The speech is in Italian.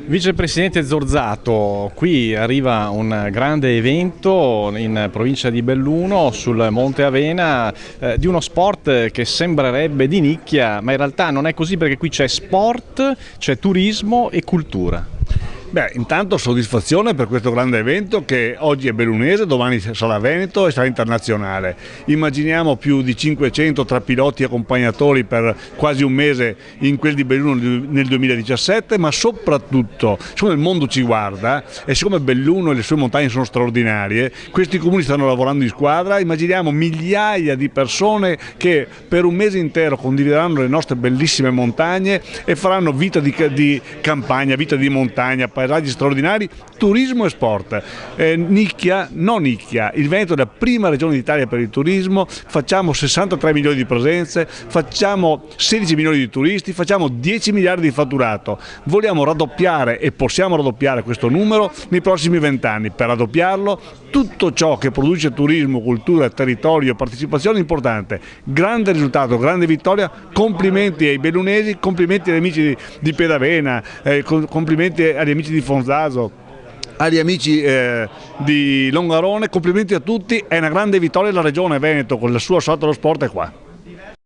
Vicepresidente Zorzato, qui arriva un grande evento in provincia di Belluno sul Monte Avena di uno sport che sembrerebbe di nicchia, ma in realtà non è così perché qui c'è sport, c'è turismo e cultura. Beh, intanto soddisfazione per questo grande evento che oggi è bellunese, domani sarà veneto e sarà internazionale. Immaginiamo più di 500 tra piloti e accompagnatori per quasi un mese in quel di Belluno nel 2017, ma soprattutto, siccome il mondo ci guarda e siccome Belluno e le sue montagne sono straordinarie, questi comuni stanno lavorando in squadra, immaginiamo migliaia di persone che per un mese intero condivideranno le nostre bellissime montagne e faranno vita di campagna, vita di montagna, paesaggi straordinari, turismo e sport. Nicchia, non nicchia, il Veneto è la prima regione d'Italia per il turismo, facciamo 63 milioni di presenze, facciamo 16 milioni di turisti, facciamo 10 miliardi di fatturato. Vogliamo raddoppiare e possiamo raddoppiare questo numero nei prossimi 20 anni. Per raddoppiarlo, tutto ciò che produce turismo, cultura, territorio, partecipazione è importante. Grande risultato, grande vittoria, complimenti ai bellunesi, complimenti agli amici di Pedavena, complimenti agli amici di Fonzaso, agli amici di Longarone, complimenti a tutti, è una grande vittoria, la regione Veneto con il suo assalto allo sport è qua.